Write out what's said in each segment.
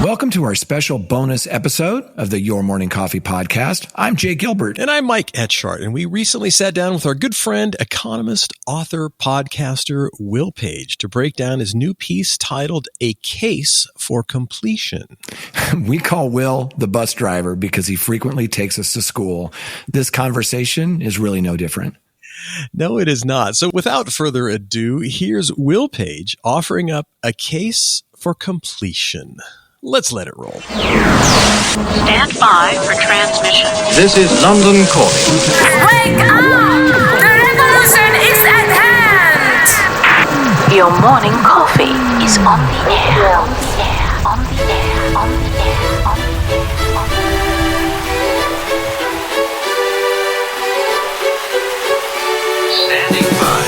Welcome to our special bonus episode of the Your Morning Coffee podcast. I'm Jay Gilbert. And I'm Mike Etchart. And we recently sat down with our good friend, economist, author, podcaster, Will Page to break down his new piece titled A Case for Completion. We call Will the bus driver because he frequently takes us to school. This conversation is really no different. No, it is not. So without further ado, here's Will Page offering up A Case for Completion. Let's let it roll. Stand by for transmission. This is London calling. Wake up! The revolution is at hand! Your morning coffee is on the air. On the air. On the air. On the air. On the air. On the air. Standing by.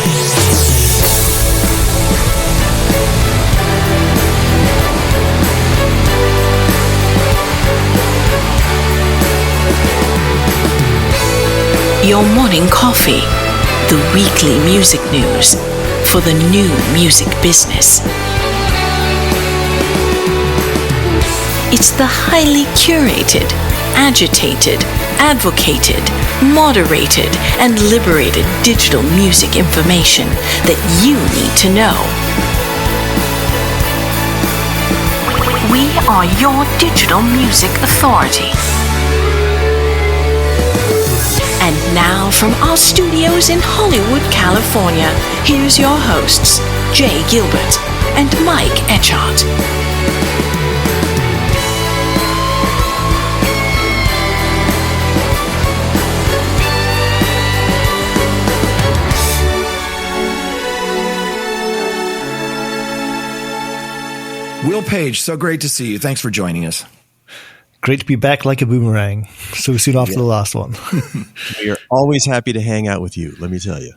Your morning coffee, the weekly music news for the new music business. It's the highly curated, agitated, advocated, moderated, and liberated digital music information that you need to know. We are your digital music authority. And now from our studios in Hollywood, California, here's your hosts, Jay Gilbert and Mike Etchart. Will Page, so great to see you. Thanks for joining us. Great to be back like a boomerang so soon after the last one. We are always happy to hang out with you, let me tell you.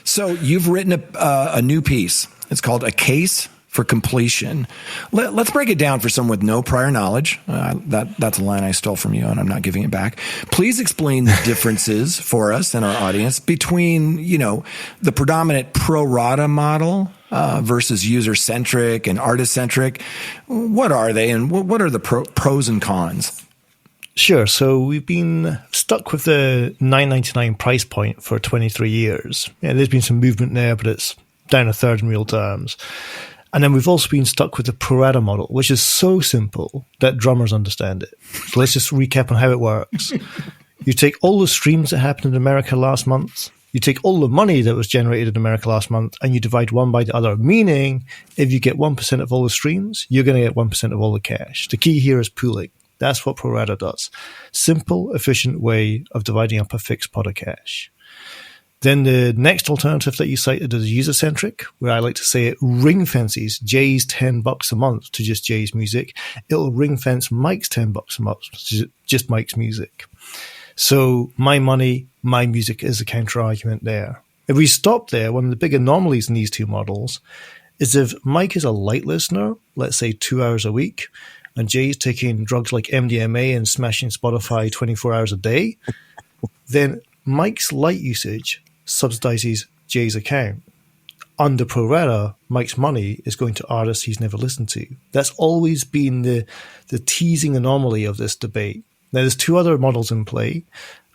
So you've written a new piece. It's called A Case for Completion. Let's break it down for someone with no prior knowledge. That's a line I stole from you, and I'm not giving it back. Please explain the differences for us and our audience between, the predominant pro rata model versus user-centric and artist-centric. What are they, and what are the pros and cons? Sure. So we've been stuck with the $9.99 price point for 23 years. Yeah, there's been some movement there, but it's down a third in real terms. And then we've also been stuck with the pro rata model, which is so simple that drummers understand it. So let's just recap on how it works. You take all the streams that happened in America last month, you take all the money that was generated in America last month, and you divide one by the other, meaning if you get 1% of all the streams, you're going to get 1% of all the cash. The key here is pooling. That's what pro rata does. Simple, efficient way of dividing up a fixed pot of cash. Then the next alternative that you cited is user-centric, where I like to say it ring-fences Jay's $10 a month to just Jay's music. It'll ring-fence Mike's $10 a month to just Mike's music. So my money, my music is a counter-argument there. If we stop there, one of the big anomalies in these two models is if Mike is a light listener, let's say 2 hours a week, and Jay's taking drugs like MDMA and smashing Spotify 24 hours a day, then Mike's light usage subsidizes Jay's account. Under pro rata, Mike's money is going to artists he's never listened to. That's always been the teasing anomaly of this debate. Now, there's two other models in play.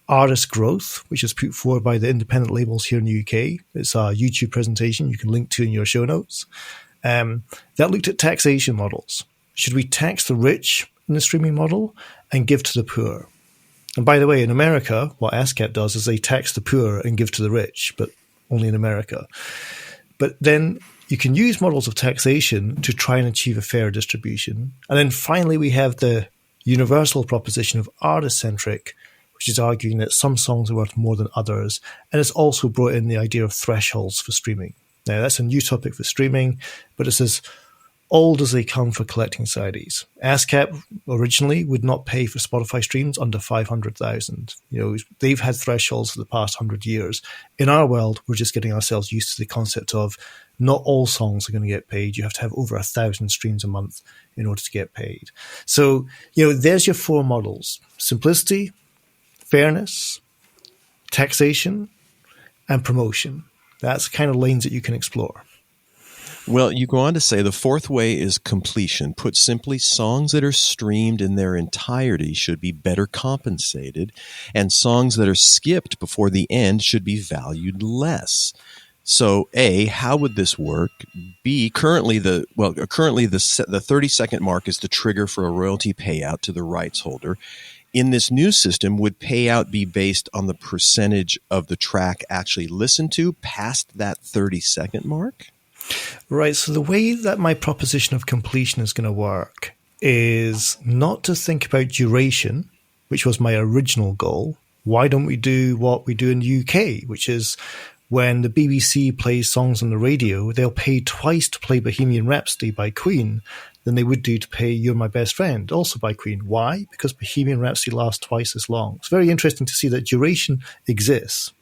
Artist growth, which is put forward by the independent labels here in the UK. It's a YouTube presentation you can link to in your show notes. That looked at taxation models. Should we tax the rich in the streaming model and give to the poor? And by the way, in America, what ASCAP does is they tax the poor and give to the rich, but only in America. But then you can use models of taxation to try and achieve a fair distribution. And then finally, we have the universal proposition of artist-centric, which is arguing that some songs are worth more than others. And it's also brought in the idea of thresholds for streaming. Now, that's a new topic for streaming, but it's as old as they come for collecting CDs. ASCAP originally would not pay for Spotify streams under 500,000. They've had thresholds for the past 100 years. In our world, we're just getting ourselves used to the concept of not all songs are going to get paid. You have to have over 1,000 streams a month in order to get paid. So, there's your four models: simplicity, fairness, taxation, and promotion. That's the kind of lanes that you can explore. Well, you go on to say the fourth way is completion. Put simply, songs that are streamed in their entirety should be better compensated, and songs that are skipped before the end should be valued less. So, A, how would this work? B, currently the 30-second mark is the trigger for a royalty payout to the rights holder. In this new system, would payout be based on the percentage of the track actually listened to past that 30-second mark? Right. So the way that my proposition of completion is going to work is not to think about duration, which was my original goal. Why don't we do what we do in the UK, which is when the BBC plays songs on the radio, they'll pay twice to play Bohemian Rhapsody by Queen than they would do to pay You're My Best Friend, also by Queen. Why? Because Bohemian Rhapsody lasts twice as long. It's very interesting to see that duration exists.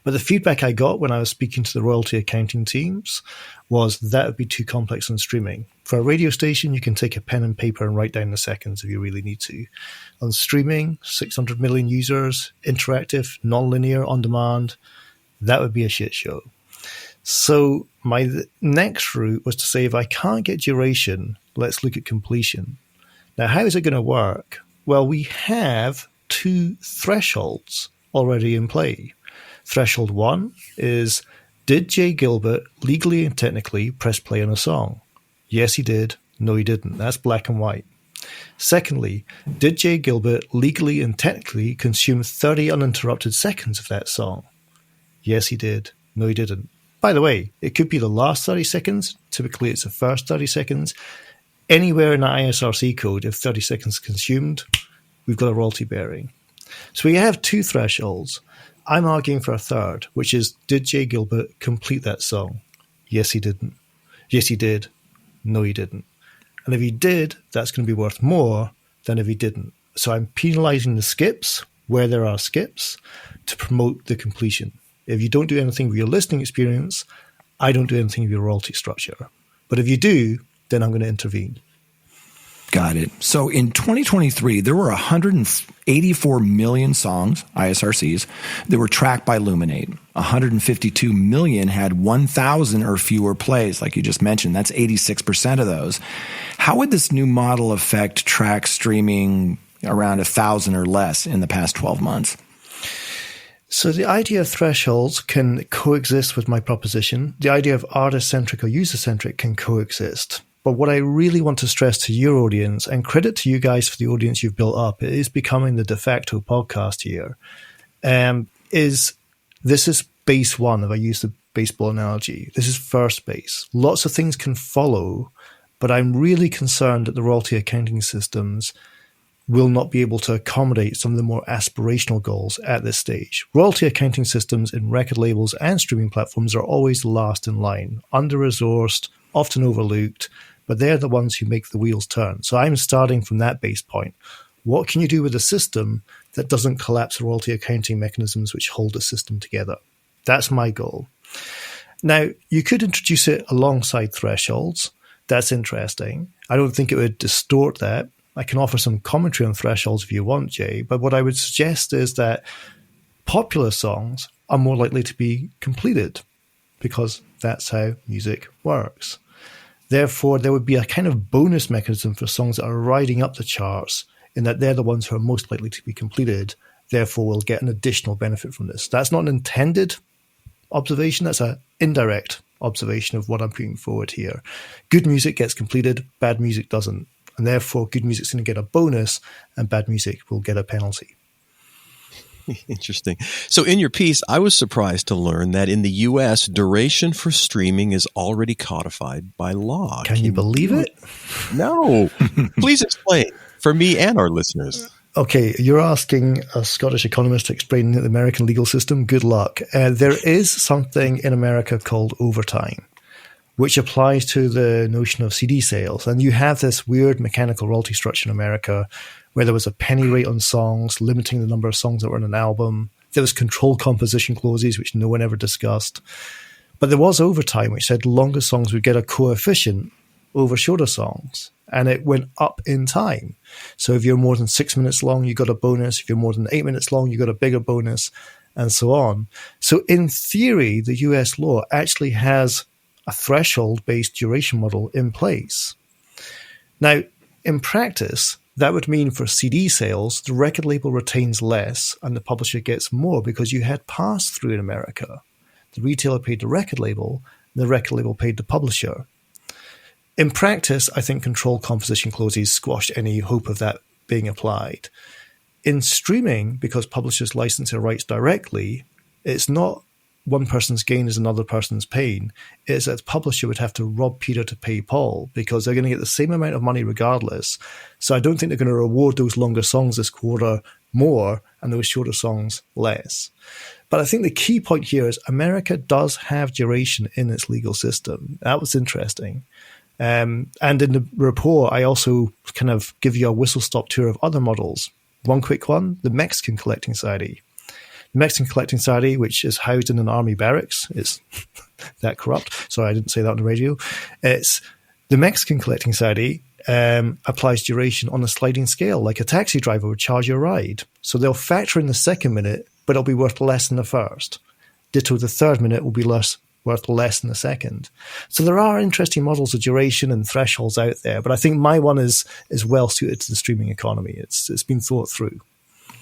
But the feedback I got when I was speaking to the royalty accounting teams was that would be too complex on streaming. For a radio station, you can take a pen and paper and write down the seconds if you really need to. On streaming, 600 million users, interactive, non-linear, on demand, that would be a shit show. So my next route was to say, if I can't get duration, let's look at completion. Now, how is it going to work? Well, we have two thresholds already in play. Threshold 1 is, did Jay Gilbert legally and technically press play on a song? Yes, he did. No, he didn't. That's black and white. Secondly, did Jay Gilbert legally and technically consume 30 uninterrupted seconds of that song? Yes, he did. No, he didn't. By the way, it could be the last 30 seconds. Typically, it's the first 30 seconds. Anywhere in the ISRC code, if 30 seconds consumed, we've got a royalty bearing. So we have two thresholds. I'm arguing for a third, which is, did Jay Gilbert complete that song? Yes, he didn't. Yes, he did. No, he didn't. And if he did, that's going to be worth more than if he didn't. So I'm penalizing the skips, where there are skips, to promote the completion. If you don't do anything with your listening experience, I don't do anything with your royalty structure. But if you do, then I'm going to intervene. Got it. So in 2023, there were 184 million songs, ISRCs, that were tracked by Luminate. 152 million had 1,000 or fewer plays, like you just mentioned. That's 86% of those. How would this new model affect track streaming around 1,000 or less in the past 12 months? So the idea of thresholds can coexist with my proposition. The idea of artist-centric or user-centric can coexist. But what I really want to stress to your audience, and credit to you guys for the audience you've built up, it is becoming the de facto podcast here, is this is base one, if I use the baseball analogy. This is first base. Lots of things can follow, but I'm really concerned that the royalty accounting systems will not be able to accommodate some of the more aspirational goals at this stage. Royalty accounting systems in record labels and streaming platforms are always last in line, under-resourced, often overlooked, but they're the ones who make the wheels turn. So I'm starting from that base point. What can you do with a system that doesn't collapse the royalty accounting mechanisms which hold the system together? That's my goal. Now, you could introduce it alongside thresholds. That's interesting. I don't think it would distort that. I can offer some commentary on thresholds if you want, Jay, but what I would suggest is that popular songs are more likely to be completed because that's how music works. Therefore, there would be a kind of bonus mechanism for songs that are riding up the charts in that they're the ones who are most likely to be completed. Therefore, we'll get an additional benefit from this. That's not an intended observation. That's an indirect observation of what I'm putting forward here. Good music gets completed, bad music doesn't. And therefore, good music's going to get a bonus and bad music will get a penalty. Interesting. So in your piece, I was surprised to learn that in the U.S., duration for streaming is already codified by law. Can you believe it? No. Please explain for me and our listeners. Okay, you're asking a Scottish economist to explain the American legal system. Good luck. There is something in America called overtime, which applies to the notion of CD sales. And you have this weird mechanical royalty structure in America where there was a penny rate on songs, limiting the number of songs that were in an album. There was controlled composition clauses, which no one ever discussed. But there was overtime, which said longer songs would get a coefficient over shorter songs. And it went up in time. So if you're more than 6 minutes long, you got a bonus. If you're more than 8 minutes long, you got a bigger bonus, and so on. So in theory, the US law actually has a threshold-based duration model in place. Now, in practice, that would mean for CD sales, the record label retains less and the publisher gets more because you had pass-through in America. The retailer paid the record label, and the record label paid the publisher. In practice, I think control composition clauses squash any hope of that being applied. In streaming, because publishers license their rights directly, it's not one person's gain is another person's pain. It's that the publisher would have to rob Peter to pay Paul because they're going to get the same amount of money regardless. So I don't think they're going to reward those longer songs this quarter more and those shorter songs less. But I think the key point here is America does have duration in its legal system. That was interesting. And in the report, I also kind of give you a whistle-stop tour of other models. One quick one, the Mexican Collecting Society. The Mexican Collecting Society, which is housed in an army barracks, is that corrupt. Sorry, I didn't say that on the radio. It's the Mexican Collecting Society applies duration on a sliding scale, like a taxi driver would charge you a ride. So they'll factor in the second minute, but it'll be worth less than the first. Ditto, the third minute will be worth less than the second. So there are interesting models of duration and thresholds out there, but I think my one is well suited to the streaming economy. It's been thought through.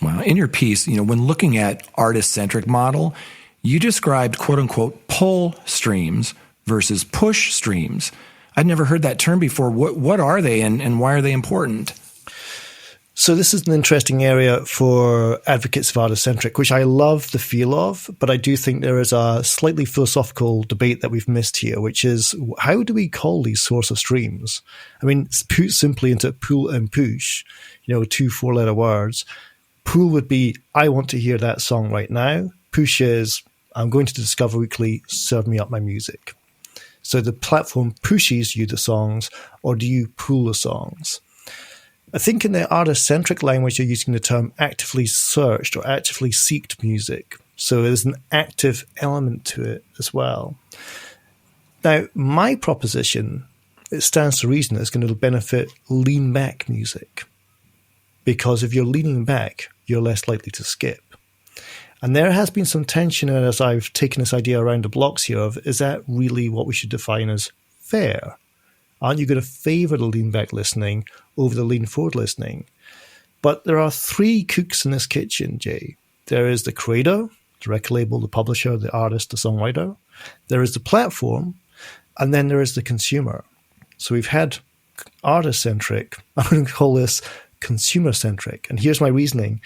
Well, in your piece, when looking at artist-centric model, you described quote-unquote pull streams versus push streams. I'd never heard that term before. What are they and why are they important? So this is an interesting area for advocates of artist-centric, which I love the feel of, but I do think there is a slightly philosophical debate that we've missed here, which is how do we call these source of streams? I mean, put simply into pull and push, 2 4-letter words. Pull would be, I want to hear that song right now. Push is, I'm going to Discover Weekly, serve me up my music. So the platform pushes you the songs, or do you pull the songs? I think in the artist-centric language, you're using the term actively searched or actively seeked music. So there's an active element to it as well. Now, my proposition, it stands to reason, is going to benefit lean-back music. Because if you're leaning back, you're less likely to skip. And there has been some tension as I've taken this idea around the blocks here of, is that really what we should define as fair? Aren't you going to favor the lean back listening over the lean forward listening? But there are 3 cooks in this kitchen, Jay. There is the creator, the record label, the publisher, the artist, the songwriter. There is the platform, and then there is the consumer. So we've had artist-centric. I'm going to call this consumer-centric. And here's my reasoning.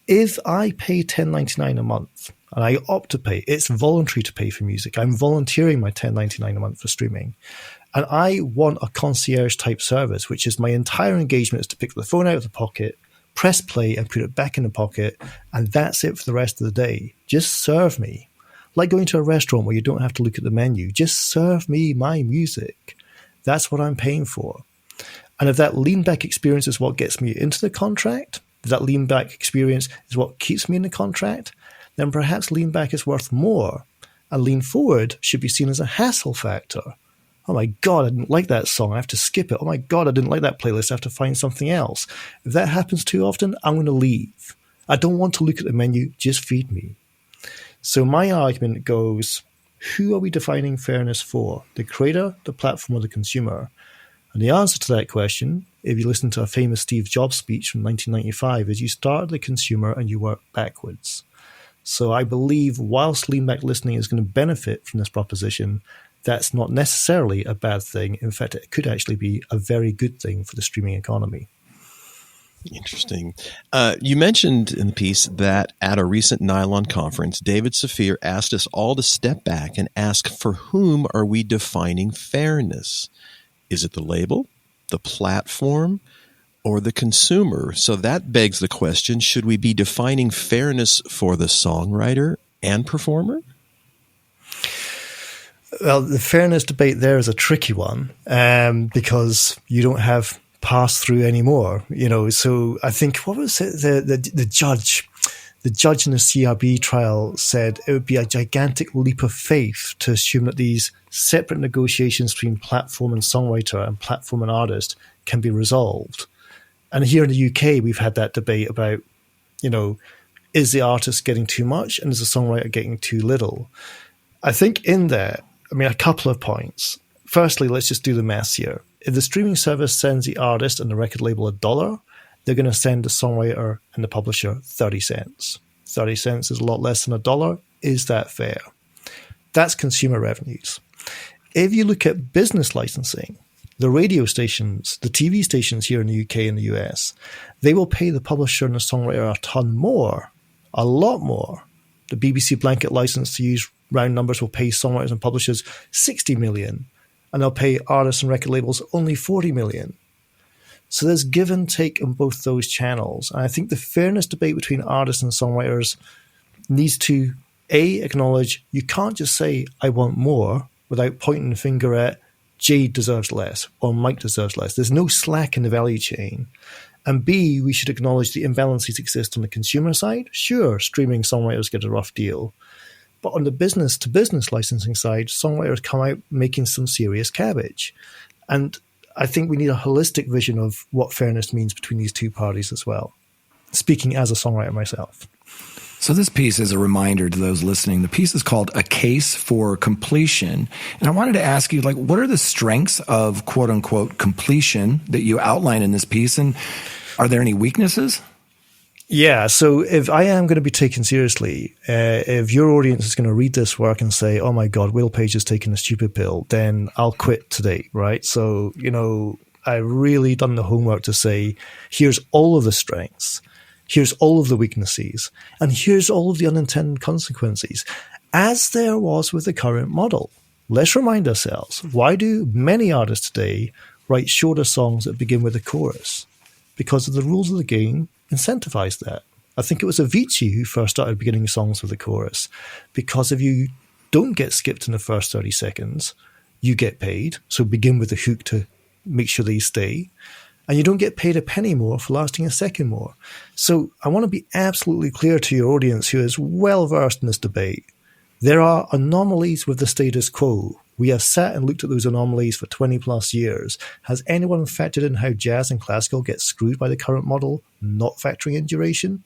If I pay $10.99 a month, and I opt to pay, it's voluntary to pay for music. I'm volunteering my $10.99 a month for streaming. And I want a concierge-type service, which is my entire engagement is to pick the phone out of the pocket, press play, and put it back in the pocket, and that's it for the rest of the day. Just serve me. Like going to a restaurant where you don't have to look at the menu. Just serve me my music. That's what I'm paying for. And if that lean-back experience is what gets me into the contract, if that lean-back experience is what keeps me in the contract, then perhaps lean-back is worth more. And lean-forward should be seen as a hassle factor. Oh my God, I didn't like that song. I have to skip it. Oh my God, I didn't like that playlist. I have to find something else. If that happens too often, I'm going to leave. I don't want to look at the menu. Just feed me. So my argument goes, who are we defining fairness for? The creator, the platform, or the consumer? And the answer to that question, if you listen to a famous Steve Jobs speech from 1995, is you start at the consumer and you work backwards. So I believe whilst lean-back listening is going to benefit from this proposition, that's not necessarily a bad thing. In fact, it could actually be a very good thing for the streaming economy. Interesting. You mentioned in the piece that at a recent Nylon conference, David Saphir asked us all to step back and ask, for whom are we defining fairness? Is it the label, the platform, or the consumer? So that begs the question, should we be defining fairness for the songwriter and performer? Well, the fairness debate there is a tricky one because you don't have pass-through anymore. So I think, what was it? The judge in the CRB trial said it would be a gigantic leap of faith to assume that these separate negotiations between platform and songwriter and platform and artist can be resolved. And here in the UK, we've had that debate about, is the artist getting too much and is the songwriter getting too little? I think in that, a couple of points. Firstly, let's just do the maths here. If the streaming service sends the artist and the record label $1, they're going to send the songwriter and the publisher 30 cents. 30 cents is a lot less than $1. Is that fair? That's consumer revenues. If you look at business licensing, the radio stations, the TV stations here in the UK and the US, they will pay the publisher and the songwriter a ton more, a lot more. The BBC blanket license, to use round numbers, will pay songwriters and publishers 60 million, and they'll pay artists and record labels only 40 million. So there's give and take on both those channels. And I think the fairness debate between artists and songwriters needs to, A, acknowledge you can't just say, I want more, without pointing the finger at Jay deserves less or Mike deserves less. There's no slack in the value chain. And B, we should acknowledge the imbalances exist on the consumer side. Sure, streaming songwriters get a rough deal. But on the business-to-business licensing side, songwriters come out making some serious cabbage. And I think we need a holistic vision of what fairness means between these two parties as well, speaking as a songwriter myself. So this piece is a reminder to those listening. The piece is called A Case for Completion. And I wanted to ask you, what are the strengths of quote-unquote completion that you outline in this piece? And are there any weaknesses? Yeah, so if I am going to be taken seriously, if your audience is going to read this work and say, oh my God, Will Page has taken a stupid pill, then I'll quit today, right? So, I've really done the homework to say, here's all of the strengths, here's all of the weaknesses, and here's all of the unintended consequences, as there was with the current model. Let's remind ourselves, why do many artists today write shorter songs that begin with a chorus? Because of the rules of the game incentivize that. I think it was Avicii who first started beginning songs with a chorus, because if you don't get skipped in the first 30 seconds, you get paid. So begin with the hook to make sure they stay. And you don't get paid a penny more for lasting a second more. So I want to be absolutely clear to your audience who is well versed in this debate. There are anomalies with the status quo. We have sat and looked at those anomalies for 20 plus years. Has anyone factored in how jazz and classical get screwed by the current model, not factoring in duration?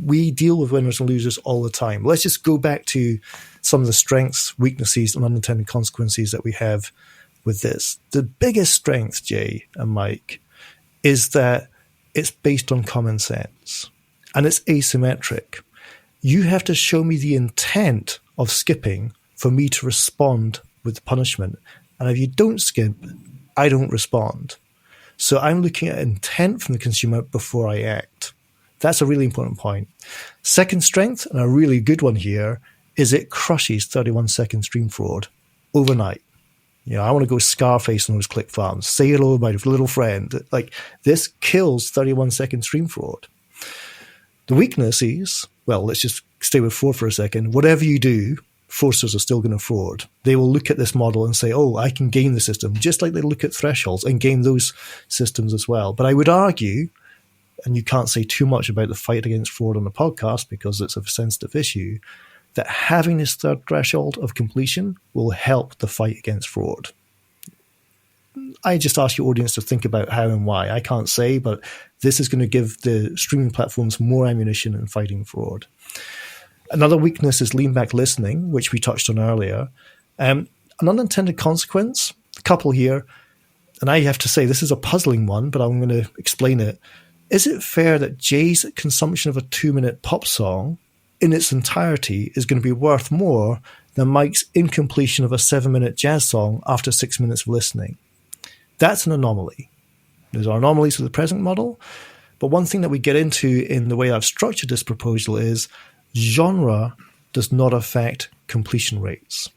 We deal with winners and losers all the time. Let's just go back to some of the strengths, weaknesses, and unintended consequences that we have with this. The biggest strength, Jay and Mike, is that it's based on common sense and it's asymmetric. You have to show me the intent of skipping for me to respond with punishment. And if you don't skip, I don't respond. So I'm looking at intent from the consumer before I act. That's a really important point. Second strength, and a really good one here, is it crushes 31-second stream fraud overnight. I want to go Scarface on those click farms. Say hello, my little friend. This kills 31-second stream fraud. The weakness is, let's just stay with fraud for a second. Whatever you do, fraudsters are still going to fraud. They will look at this model and say, oh, I can game the system, just like they look at thresholds and game those systems as well. But I would argue, and you can't say too much about the fight against fraud on the podcast because it's a sensitive issue, that having this third threshold of completion will help the fight against fraud. I just ask your audience to think about how and why. I can't say, but this is going to give the streaming platforms more ammunition in fighting fraud. Another weakness is lean back listening, which we touched on earlier. An unintended consequence, a couple here, and I have to say this is a puzzling one, but I'm going to explain it. Is it fair that Jay's consumption of a 2-minute pop song in its entirety is going to be worth more than Mike's incompletion of a 7-minute jazz song after 6 minutes of listening? That's an anomaly. There's anomalies with the present model, but one thing that we get into in the way I've structured this proposal is genre does not affect completion rates.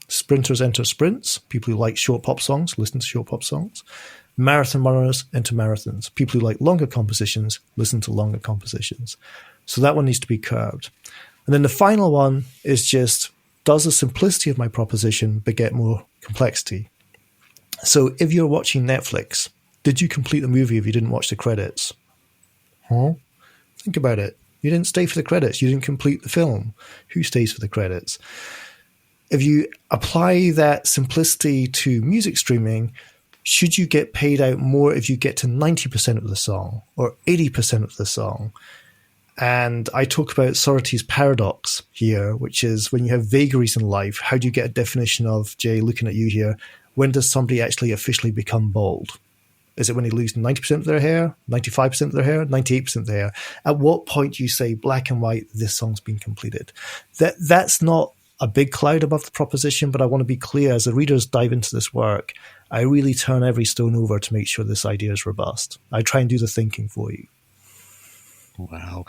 Sprinters enter sprints. People who like short pop songs listen to short pop songs. Marathon runners enter marathons. People who like longer compositions listen to longer compositions. So that one needs to be curbed. And then the final one is just, does the simplicity of my proposition beget more complexity? So if you're watching Netflix, did you complete the movie if you didn't watch the credits? Think about it. You didn't stay for the credits. You didn't complete the film. Who stays for the credits? If you apply that simplicity to music streaming, should you get paid out more if you get to 90% of the song or 80% of the song? And I talk about Socrates' paradox here, which is when you have vagaries in life, how do you get a definition of, Jay, looking at you here, when does somebody actually officially become bald? Is it when they lose 90% of their hair, 95% of their hair, 98% of their hair? At what point do you say black and white, this song's been completed? That's not a big cloud above the proposition, but I want to be clear, as the readers dive into this work, I really turn every stone over to make sure this idea is robust. I try and do the thinking for you. Wow.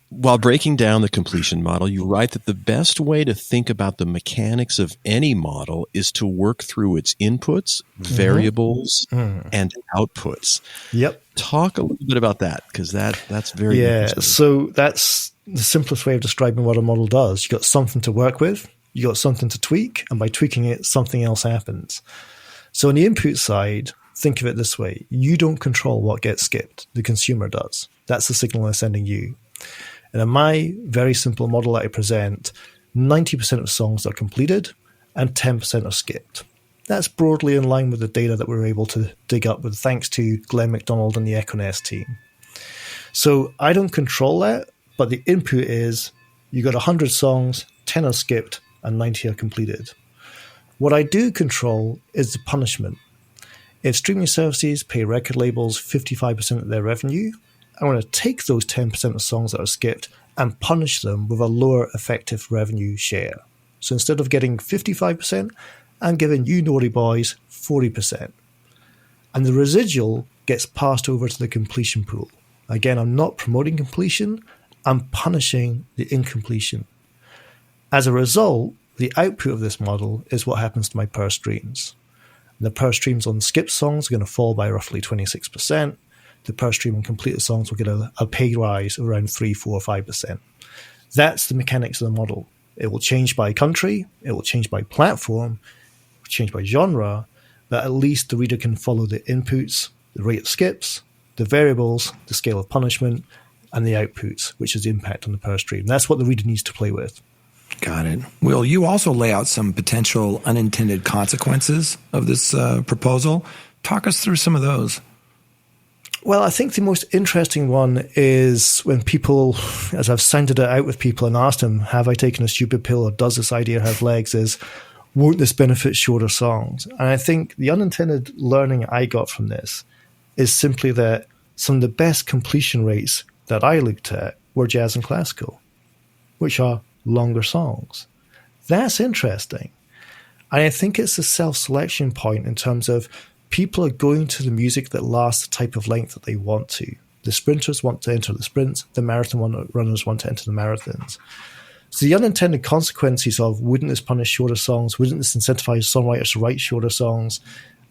While breaking down the completion model, you write that the best way to think about the mechanics of any model is to work through its inputs, variables, and outputs. Yep. Talk a little bit about that, because that's very interesting. So that's the simplest way of describing what a model does. You got something to work with, you got something to tweak, and by tweaking it, something else happens. So on the input side, think of it this way. You don't control what gets skipped. The consumer does. That's the signal they're sending you. And in my very simple model that I present, 90% of songs are completed and 10% are skipped. That's broadly in line with the data that we were able to dig up with thanks to Glenn McDonald and the economist team. So I don't control that, but the input is you got 100 songs, 10 are skipped, and 90 are completed. What I do control is the punishment. If streaming services pay record labels 55% of their revenue, I want to take those 10% of songs that are skipped and punish them with a lower effective revenue share. So instead of getting 55%, I'm giving you naughty boys 40%. And the residual gets passed over to the completion pool. Again, I'm not promoting completion, I'm punishing the incompletion. As a result, the output of this model is what happens to my per streams. The per streams on skipped songs are going to fall by roughly 26%. The per stream on completed songs will get a pay rise of around 3, 4, 5%. That's the mechanics of the model. It will change by country, it will change by platform, it will change by genre, but at least the reader can follow the inputs, the rate of skips, the variables, the scale of punishment, and the outputs, which is the impact on the per stream. That's what the reader needs to play with. Got it. Will, you also lay out some potential unintended consequences of this proposal. Talk us through some of those. Well, I think the most interesting one is when people, as I've sounded it out with people and asked them, have I taken a stupid pill or does this idea have legs, is won't this benefit shorter songs? And I think the unintended learning I got from this is simply that some of the best completion rates that I looked at were jazz and classical, which are longer songs. That's interesting. And I think it's a self-selection point in terms of people are going to the music that lasts the type of length that they want to. The sprinters want to enter the sprints, the marathon runners want to enter the marathons. So the unintended consequences of wouldn't this punish shorter songs, wouldn't this incentivize songwriters to write shorter songs,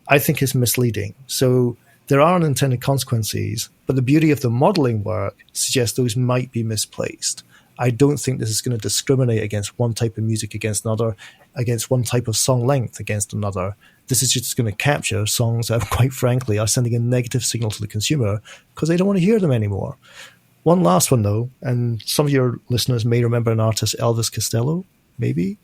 I think is misleading. So there are unintended consequences, but the beauty of the modeling work suggests those might be misplaced. I don't think this is going to discriminate against one type of music against another, against one type of song length against another. This is just going to capture songs that, quite frankly, are sending a negative signal to the consumer because they don't want to hear them anymore. One last one, though, and some of your listeners may remember an artist, Elvis Costello, maybe.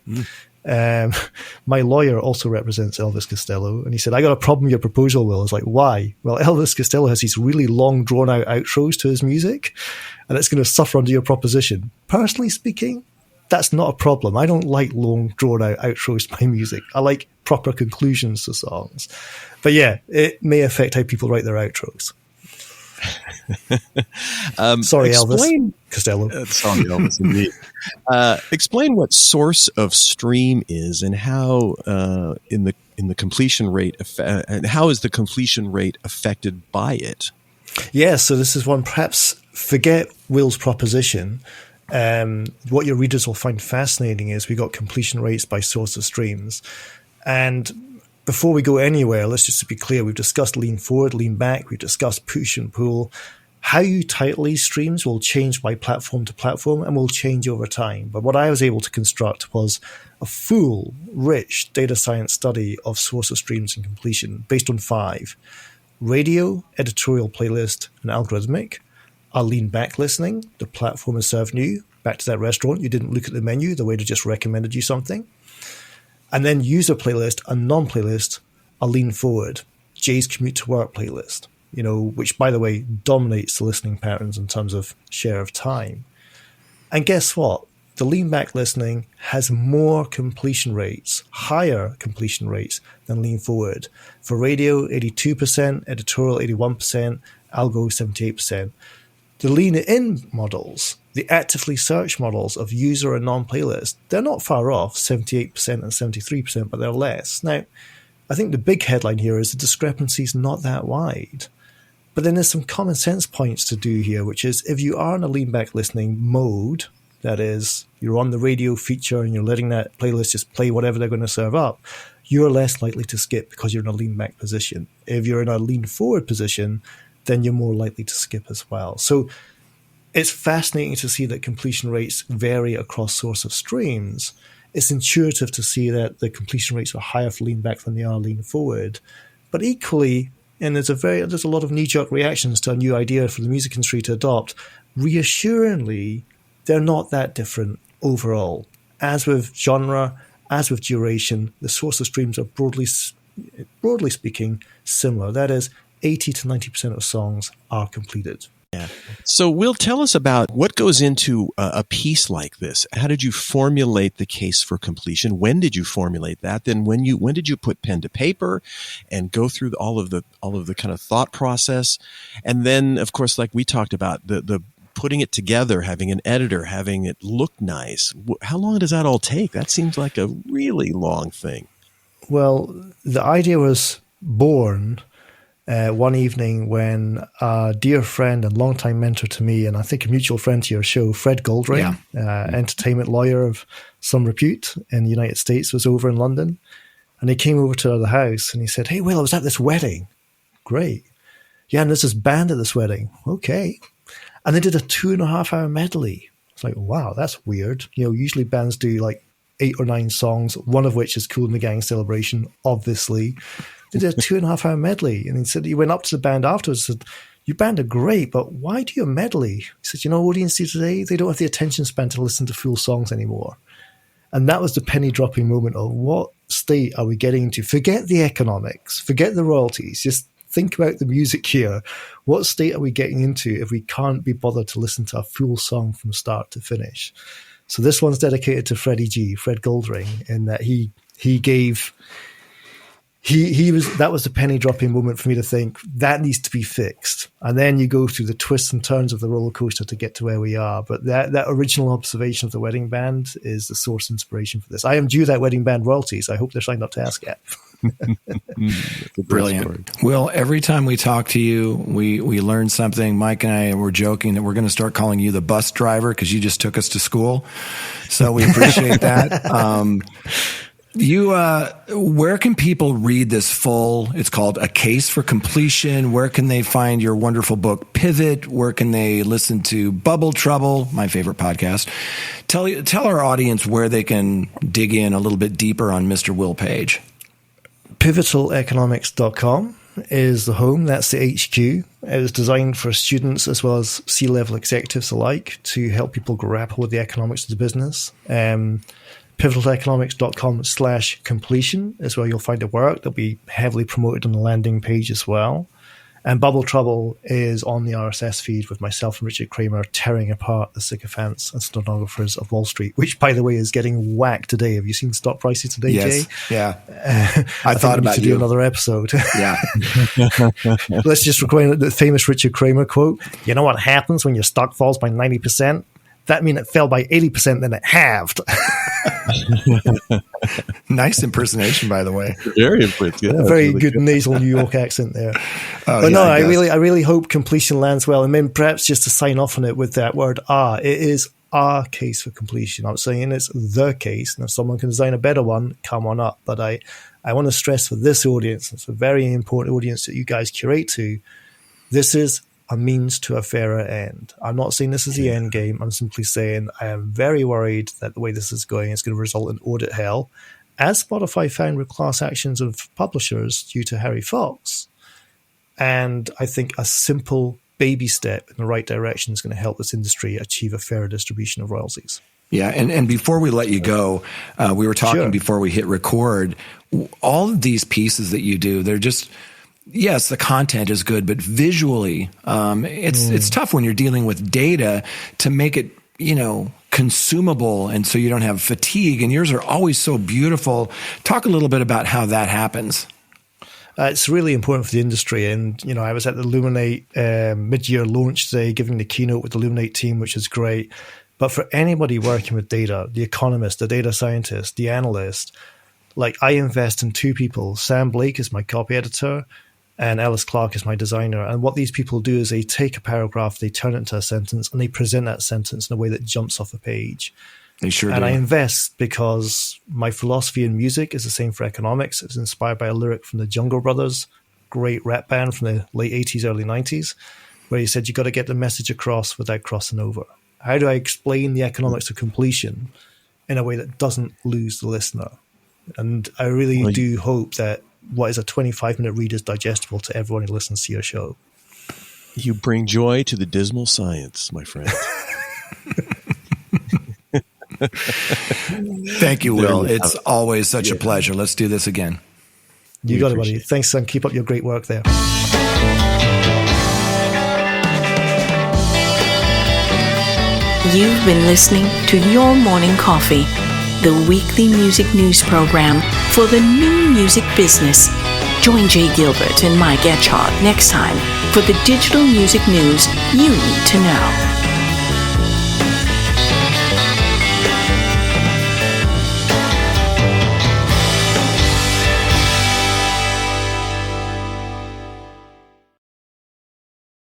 My lawyer also represents Elvis Costello, and he said, I got a problem with your proposal, Will. I was like, why? Well, Elvis Costello has these really long, drawn-out outros to his music, and it's going to suffer under your proposition. Personally speaking, that's not a problem. I don't like long, drawn-out outros to my music. I like proper conclusions to songs. But yeah, it may affect how people write their outros. Sorry, Elvis Costello. Sorry, Elvis, indeed. Explain what source of stream is and how in the completion rate and how is the completion rate affected by it? Yeah, so this is one. Perhaps forget Will's proposition. What your readers will find fascinating is we got completion rates by source of streams, and before we go anywhere, let's just be clear. We've discussed lean forward, lean back. We've discussed push and pull. How you title these streams will change by platform to platform and will change over time. But what I was able to construct was a full, rich data science study of source of streams and completion based on 5. Radio, editorial playlist, and algorithmic. A lean back listening. The platform is serving you. Back to that restaurant. You didn't look at the menu. The waiter just recommended you something. And then user playlist, a non-playlist, a lean forward, Jay's commute to work playlist. which, by the way, dominates the listening patterns in terms of share of time. And guess what? The lean back listening has more completion rates, higher completion rates than lean forward. For radio, 82%, editorial, 81%, algo, 78%. The lean in models, the actively search models of user and non-playlist, they're not far off, 78% and 73%, but they're less. Now, I think the big headline here is the discrepancy is not that wide. But then there's some common sense points to do here, which is if you are in a lean back listening mode, that is, you're on the radio feature and you're letting that playlist just play whatever they're going to serve up, you're less likely to skip because you're in a lean back position. If you're in a lean forward position, then you're more likely to skip as well. So it's fascinating to see that completion rates vary across source of streams. It's intuitive to see that the completion rates are higher for lean back than they are lean forward. But equally, and there's a lot of knee-jerk reactions to a new idea for the music industry to adopt, reassuringly, they're not that different overall. As with genre, as with duration, the source of streams are broadly speaking similar. That is, 80 to 90% of songs are completed. Yeah. So, Will, tell us about what goes into a piece like this. How did you formulate the case for completion? When did you formulate that? Then when did you put pen to paper and go through all of the kind of thought process? And then, of course, like we talked about, the putting it together, having an editor, having it look nice. How long does that all take? That seems like a really long thing. Well, the idea was born one evening when a dear friend and longtime mentor to me, and I think a mutual friend to your show, Fred Goldring, entertainment lawyer of some repute in the United States, was over in London. And he came over to the house and he said, "Hey, Will, I was at this wedding." Great. "Yeah, and there's this band at this wedding." Okay. And they did a 2.5-hour medley. It's like, wow, that's weird. Usually bands do like 8 or 9 songs, one of which is Kool and the Gang Celebration, obviously. They did a 2.5-hour medley. And he said, he went up to the band afterwards and said, "Your band are great, but why do you medley?" He said, audiences today, they don't have the attention span to listen to full songs anymore. And that was the penny dropping moment of what state are we getting into? Forget the economics, forget the royalties, just think about the music here. What state are we getting into if we can't be bothered to listen to a full song from start to finish? So this one's dedicated to Fred Goldring, in that that was the penny dropping moment for me to think that needs to be fixed. And then you go through the twists and turns of the roller coaster to get to where we are. But that original observation of the wedding band is the source inspiration for this. I am due that wedding band royalties. I hope they're signed up to ASCAP. Brilliant. Will, every time we talk to you, we learn something. Mike and I were joking that we're going to start calling you the bus driver because you just took us to school. So we appreciate that. Where can people read this full? It's called A Case for Completion. Where can they find your wonderful book, Pivot? Where can they listen to Bubble Trouble, my favorite podcast? Tell our audience where they can dig in a little bit deeper on Mr. Will Page. Pivotaleconomics.com is the home. That's the HQ. It was designed for students as well as C-level executives alike to help people grapple with the economics of the business. Pivotaleconomics.com/completion is where you'll find the work. They'll be heavily promoted on the landing page as well. And Bubble Trouble is on the RSS feed with myself and Richard Kramer tearing apart the sycophants and stenographers of Wall Street, which, by the way, is getting whacked today. Have you seen stock prices today, yes. Jay? Yeah. I thought about you. Do another episode. Yeah. Let's just record the famous Richard Kramer quote. "You know what happens when your stock falls by 90%? That means it fell by 80%, then it halved." Nice impersonation, by the way. Very impressive. Yeah, very really good nasal New York accent there. Oh, but yeah, no, I really hope completion lands well. And then perhaps just to sign off on it with that word it is our case for completion. I'm saying it's the case. And if someone can design a better one, come on up. But I want to stress for this audience, it's a very important audience that you guys curate to, this is a means to a fairer end. I'm not saying this is the end game. I'm simply saying I am very worried that the way this is going is going to result in audit hell, as Spotify found with class actions of publishers due to Harry Fox. And I think a simple baby step in the right direction is going to help this industry achieve a fairer distribution of royalties. Yeah, and before we let you go, we were talking before we hit record, all of these pieces that you do, they're just yes, the content is good, but visually, it's tough when you're dealing with data to make it, consumable, and so you don't have fatigue. And yours are always so beautiful. Talk a little bit about how that happens. It's really important for the industry. And, I was at the Illuminate mid-year launch today, giving the keynote with the Illuminate team, which is great. But for anybody working with data, the economist, the data scientist, the analyst, I invest in two people. Sam Blake is my copy editor, and Ellis Clark is my designer. And what these people do is they take a paragraph, they turn it into a sentence, and they present that sentence in a way that jumps off a page. They sure do. And I invest because my philosophy in music is the same for economics. It's inspired by a lyric from the Jungle Brothers, great rap band from the late 80s, early 90s, where he said, you got to get the message across without crossing over. How do I explain the economics of completion in a way that doesn't lose the listener? And I really do hope that what is a 25-minute read is digestible to everyone who listens to your show. You bring joy to the dismal science, my friend. Thank you, Will. It's always such a pleasure. Let's do this again. You got it, buddy. Thanks, son. Keep up your great work there. You've been listening to Your Morning Coffee, the weekly music news program for the new music business. Join Jay Gilbert and Mike Etchart next time for the digital music news you need to know.